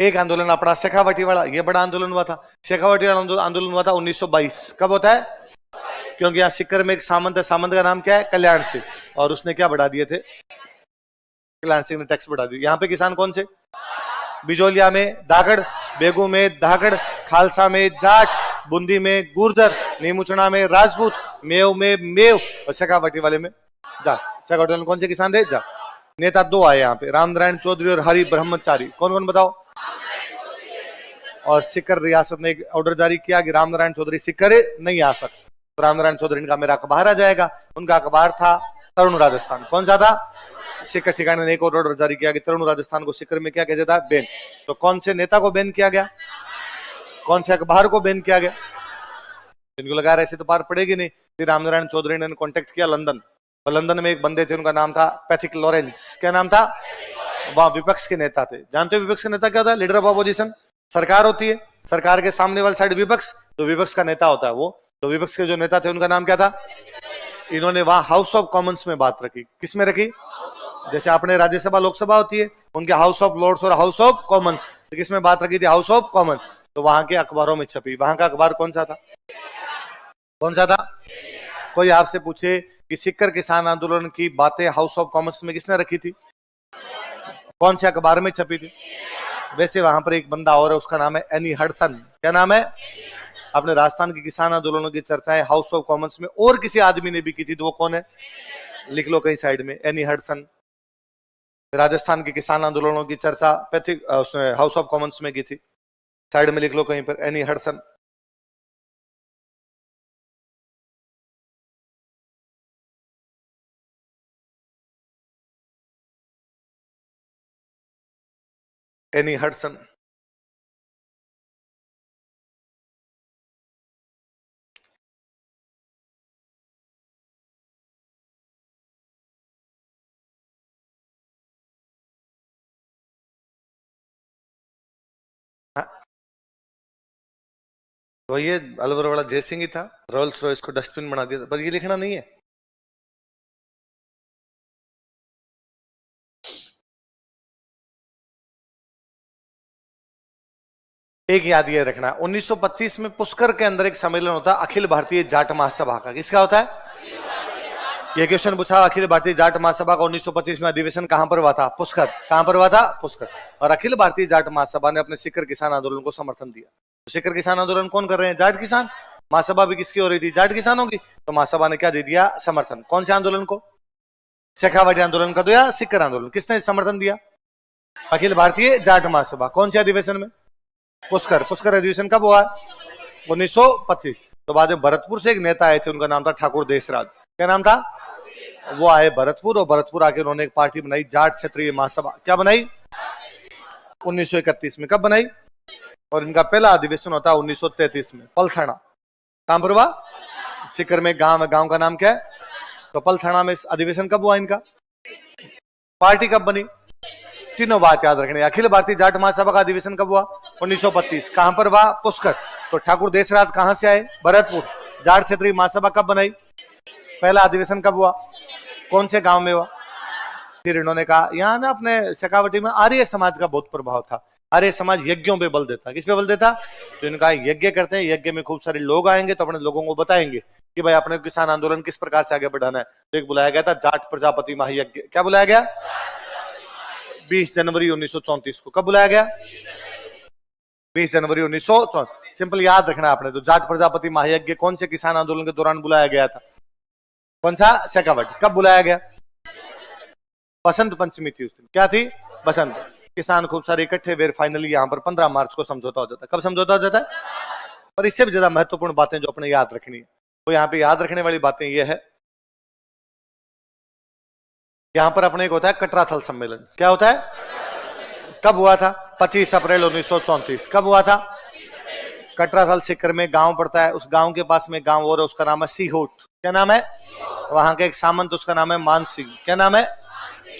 एक आंदोलन अपना शेखावटी वाला, ये बड़ा आंदोलन हुआ था। शेखावटी वाला आंदोलन हुआ था 1922। कब होता है? क्योंकि यहाँ सिक्कर में एक सामंत है, सामंत का नाम क्या है? कल्याण सिंह। और उसने क्या बढ़ा दिए थे? कल्याण सिंह ने टैक्स बढ़ा दिया। यहाँ पे किसान कौन से? बिजोलिया में धाकड़, बेगू में धाकड़, खालसा में जाट, बूंदी में गुर्जर, नीमुचना में राजपूत, मेव में मेव और शेखावटी वाले में जाट। शेखावटी वाले कौन से किसान थे? जाट। नेता 2 आए यहाँ पे, रामनारायण चौधरी और हरि ब्रह्मचारी। कौन कौन बताओ? और सिक्कर रियासत ने एक ऑर्डर जारी किया कि रामनारायण चौधरी सिक्कर नहीं आ सकते। तो रामनारायण चौधरी का मेरा अखबार आ जाएगा। उनका अखबार था तरुण राजस्थान। कौन सा था? सिक्कर ठिकाने ने एक और ऑर्डर जारी किया कि तरुण राजस्थान को सिक्कर में क्या कहते था? बैन। तो कौन से नेता को बैन किया गया? कौन से अखबार को बैन किया गया? इनको लगा रहे ऐसे तो पार पड़ेगी नहीं। फिर रामनारायण चौधरी ने कॉन्टेक्ट किया लंदन, और लंदन में एक बंदे थे, उनका नाम था पैथिक लॉरेंस। क्या नाम था? वहां विपक्ष के नेता थे। जानते हो विपक्ष का नेता क्या होता है? Leader of opposition. सरकार होती है, सरकार के सामने वाली साइड विपक्ष, तो विपक्ष का नेता होता है वो। तो विपक्ष के जो नेता थे उनका नाम क्या था? इन्होंने वहां हाउस ऑफ कॉमन्स में बात रखी। किस में रखी? जैसे अपने राज्यसभा लोकसभा होती है, उनके हाउस ऑफ लॉर्ड्स और हाउस ऑफ कॉमन्स, किस में बात रखी थी? House of Commons. तो वहां के अखबारों में छपी। वहां का अखबार कौन सा था? कौन सा था? कोई आपसे पूछे कि सिक्कर किसान आंदोलन की बातें हाउस ऑफ कॉमन्स में किसने रखी थी? कौन से अखबार में छपी थी? वैसे वहां पर एक बंदा और है, उसका नाम है एनी हडसन। क्या नाम है? अपने राजस्थान के किसान आंदोलनों की चर्चाएं हाउस ऑफ कॉमन्स में और किसी आदमी ने भी की थी, तो वो कौन है? लिख लो कहीं साइड में, एनी हडसन। राजस्थान के किसान आंदोलनों की चर्चा उसने हाउस ऑफ कॉमन्स में की थी, साइड में लिख लो कहीं पर, एनी हडसन। Any Hudson. तो ये अलवर वाला जयसिंह ही था, रोल्स रॉयस को डस्टबिन बना दिया था, पर ये लिखना नहीं है। एक याद ये रखना, 1925 में पुष्कर के अंदर एक सम्मेलन होता है अखिल भारतीय जाट महासभा का। किसका होता है? ये क्वेश्चन पूछा, अखिल भारतीय जाट महासभा का 1925 में अधिवेशन कहां पर हुआ था? पुष्कर। कहां पर हुआ था? पुष्कर। और अखिल भारतीय जाट महासभा ने अपने सिक्कर किसान आंदोलन को समर्थन दिया। तो सिक्कर किसान आंदोलन कौन कर रहे हैं? जाट किसान। महासभा भी किसकी हो रही थी? जाट किसानों की। तो महासभा ने क्या दे दिया? समर्थन। कौन से आंदोलन को? शेखावटी आंदोलन का दिया, सिक्कर आंदोलन। किसने समर्थन दिया? अखिल भारतीय जाट महासभा। कौन से अधिवेशन में? पुष्कर। पुष्कर अधिवेशन कब हुआ? 1925। तो बाद में भरतपुर से एक नेता आए थे, उनका नाम था ठाकुर देशराज। क्या नाम था? वो आए भरतपुर, और भरतपुर आके उन्होंने एक पार्टी बनाई, जाट क्षत्रिय महासभा। क्या बनाई? 1931 में। कब बनाई? और इनका पहला अधिवेशन होता है 1933 में, पलथाना। कहां पर हुआ? सिक्कर में गांव है, गांव का नाम क्या है? तो पलथाना में अधिवेशन कब हुआ इनका? पार्टी कब बनी? तीनों बात याद रखनी। अखिल भारतीय जाट महासभा का अधिवेशन कब हुआ? 1925। कहां पर हुआ? पुष्कर। तो ठाकुर देशराज कहां से आए? भरतपुर। जाट क्षेत्रीय महासभा कब बनाई? पहला अधिवेशन कब हुआ? कौन से गांव में हुआ? फिर इन्होंने कहा यहाँ ना अपने शेखावटी में आर्य समाज का बहुत प्रभाव था, आर्य समाज यज्ञों पे बल देता। किस पे बल देता? तो इन्होंने कहा यज्ञ करते हैं, यज्ञ में खूब सारे लोग आएंगे तो अपने लोगों को बताएंगे कि भाई अपने किसान आंदोलन किस प्रकार से आगे बढ़ाना है। तो एक बुलाया गया था जाट प्रजापति महायज्ञ। क्या बुलाया गया? 20 जनवरी 1934 को। कब बुलाया गया? 20 जनवरी 1934। सिंपल याद रखना आपने। तो जाट प्रजापति महायज्ञ कौन से किसान आंदोलन के दौरान बुलाया गया था? कौन सा? शेखावटी। कब बुलाया गया? बसंत पंचमी थी उस दिन। क्या थी? बसंत। किसान खूब सारे इकट्ठे हुए। फाइनली यहाँ पर 15 मार्च को समझौता हो जाता है। कब समझौता हो जाता है? और इससे भी ज्यादा महत्वपूर्ण बातें जो अपने याद रखनी है, तो यहाँ पे याद रखने वाली बातें ये है, यहाँ पर अपने एक होता है कटराथल सम्मेलन। क्या होता है? कब हुआ था? 25 अप्रैल 1934। कब हुआ था? कटराथल सीकर में गांव पड़ता है, उस गांव के पास में गांव और है, उसका नाम है सीहोट। क्या नाम है? वहां के एक सामंत, उसका नाम है मान सिंह। क्या नाम है?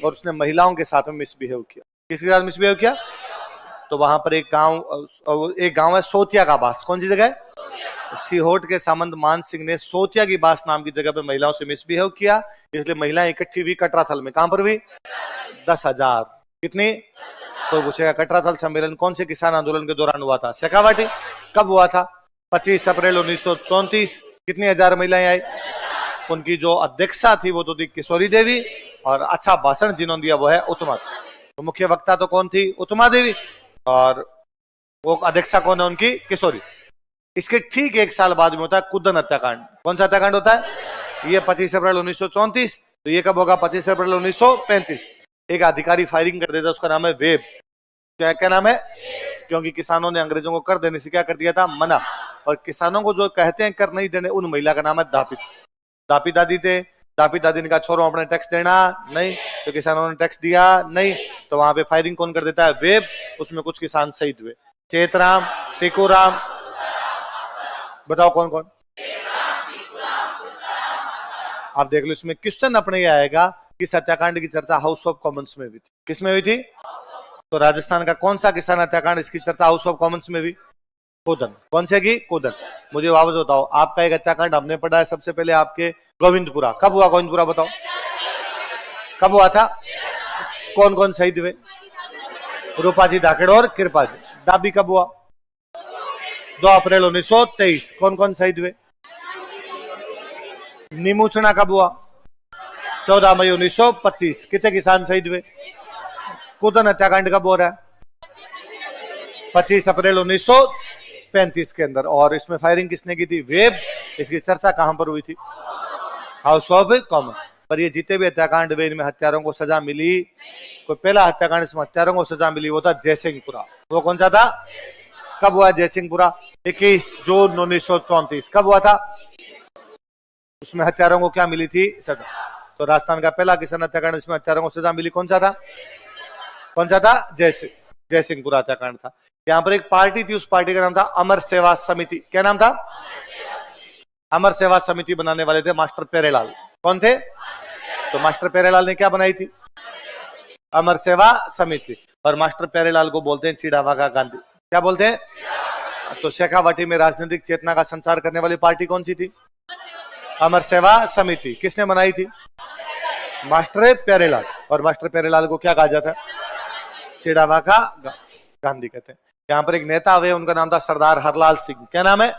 और उसने महिलाओं के साथ में मिसबिहेव किया। किसके साथ मिसबिहेव किया? तो वहां पर एक गांव है सोतिया का बास। कौन सी जगह है? सीहोट के सामंत मान सिंह ने सोतिया की बास नाम की जगह पे महिलाओं से मिसबिहेव किया, इसलिए महिलाएं इकट्ठी हुई कटराथल में। कहां पर हुई? 10,000। कितनी? तो पूछेगा कटराथल सम्मेलन कौन से किसान आंदोलन के दौरान हुआ था? शेखावटी। कब हुआ था? 25 अप्रैल 1934। कितनी हजार महिलाएं आई? उनकी जो अध्यक्षा थी वो तो थी किशोरी देवी, और अच्छा भाषण जिन्होंने दिया वो है उत्तमा। तो मुख्य वक्ता तो कौन थी? उत्तमा देवी, और वो अध्यक्षा कौन है उनकी? किशोरी। इसके ठीक एक साल बाद में होता है कुद्दन हत्याकांड। कौन सा हत्याकांड होता है? ये 25 अप्रैल 1934। तो ये कब होगा? 25 अप्रैल 1935। एक अधिकारी फायरिंग कर देता, उसका नाम है वेब। क्या नाम है? क्योंकि किसानों ने अंग्रेजों को कर देने से क्या कर दिया था? मना। और किसानों को जो कहते हैं कर नहीं देने, उन महिला का नाम है दापी। दापी दादी थे। दापी दादी ने कहा छोरो अपने टैक्स देना नहीं, तो किसानों ने टैक्स दिया नहीं, तो वहां पे फायरिंग कौन कर देता है? वेब। उसमें कुछ किसान शहीद हुए। चेतराम, टिकूराम, बताओ कौन कौन? आप देख लो, इसमें क्वेश्चन अपने ये आएगा कि हत्याकांड की चर्चा हाउस ऑफ कॉमन्स में हुई थी। किसमें हुई थी? तो राजस्थान का कौन सा किसान हत्याकांड, इसकी चर्चा हाउस ऑफ कॉमन्स में हुई? कोदन। कौन से की? कोदन। मुझे वापस बताओ, आपका एक हत्याकांड हमने पढ़ा है सबसे पहले आपके गोविंदपुरा। कब हुआ गोविंदपुरा? बताओ कब हुआ था? कौन कौन शहीद हुए? रूपाजी धाकड़ और कृपाजी। दाबी कब हुआ? 2 अप्रैल 1923। कौन कौन शहीद हुए? निमुचना कब हुआ? 14 मई 1925। कितने किसान शहीद हुए? कुदन हत्याकांड कब हो रहा है? 25 अप्रैल 1935 के अंदर। और इसमें फायरिंग किसने की थी? वेब। इसकी चर्चा कहां पर हुई थी? House of common. पर ये जितने भी हत्याकांड हुए इनमें हत्यारों को सजा मिली। कोई पहला हत्याकांड इसमें हत्यारों को सजा मिली, वो था जयसिंहपुरा। वो कौन सा था? कब हुआ जयसिंहपुरा? 21 जून 1934। कब हुआ था? उसमें हत्यारों को क्या मिली थी? सजा। तो राजस्थान का पहला किसान हत्याकांड इसमें हत्यारों को सजा मिली, कौन सा था? कौन सा था? जयसिंहपुरा हत्याकांड था। यहाँ पर एक पार्टी थी, उस पार्टी का नाम था अमर सेवा समिति। क्या नाम था? अमर सेवा समिति बनाने वाले थे मास्टर प्यारेलाल। कौन थे? तो मास्टर प्यारेलाल ने क्या बनाई थी? अमर सेवा समिति। और मास्टर प्यारेलाल को बोलते हैं चिड़ावागा गांधी। क्या बोलते हैं? तो शेखावटी में राजनीतिक चेतना का संचार करने वाली पार्टी कौन सी थी? अमर सेवा समिति। किसने बनाई थी? मास्टर प्यारेलाल। और मास्टर प्यारेलाल को क्या कहा जाता है? चिड़ावागा गांधी कहते हैं। यहाँ पर एक नेता हुए, उनका नाम था सरदार हरलाल सिंह। क्या नाम है?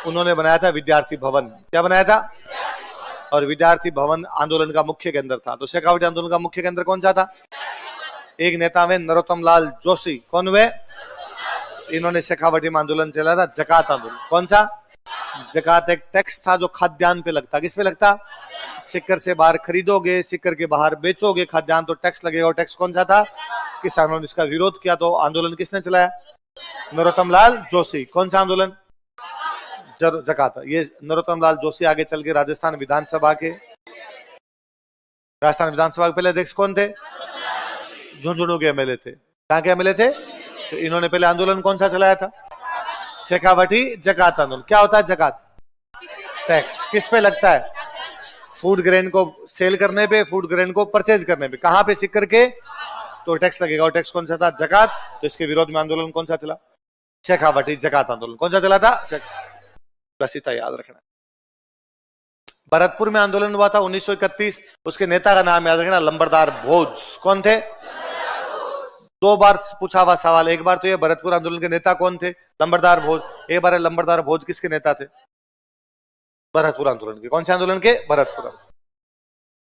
उन्होंने बनाया था विद्यार्थी भवन। क्या बनाया था? और विद्यार्थी भवन आंदोलन का मुख्य केंद्र था। तो शेखावटी आंदोलन का मुख्य केंद्र कौन सा था? एक नेता हुए नरोत्तम लाल जोशी। कौन हुए? इन्होंने शेखावटी में आंदोलन चला था जकात आंदोलन। कौन सा? जकात एक टैक्स था जो खाद्यान्न पे लगता। किस पे लगता? सिक्कर से बाहर खरीदोगे, सिक्कर के बाहर बेचोगे खाद्यान्न, तो टैक्स लगेगा। और टैक्स कौन सा था? किसानों ने इसका विरोध किया। तो आंदोलन किसने चलाया? नरोत्तम लाल जोशी। कौन सा आंदोलन? जकात। ये नरोत्तम लाल जोशी आगे चल के राजस्थान विधानसभा के पहले अध्यक्ष कौन थे? झुंझुनू के एमएलए थे। कहां के एमएलए थे? तो इन्होंने पहले आंदोलन कौन सा चलाया था? शेखावटी जकात आंदोलन। क्या होता है जकात? टैक्स। किस पे लगता है? फूड ग्रेन को सेल करने पे, फूड ग्रेन को परचेज करने पे। कहां पे? सिक्कर के। तो टैक्स लगेगा। और टैक्स कौन सा था? जकात। तो इसके विरोध में आंदोलन कौन सा चला? शेखावटी जकात आंदोलन। कौन सा चला था? बस इतना याद रखना। भरतपुर में आंदोलन हुआ था 1931, उसके नेता का नाम याद रखना, लंबरदार भोज। कौन थे? 2 बार पूछा हुआ सवाल। एक बार तो ये भरतपुर आंदोलन के नेता कौन थे? लंबरदार भोज। एक बार लंबरदार भोज किसके नेता थे? भरतपुर आंदोलन के। कौन से आंदोलन के? भरतपुर।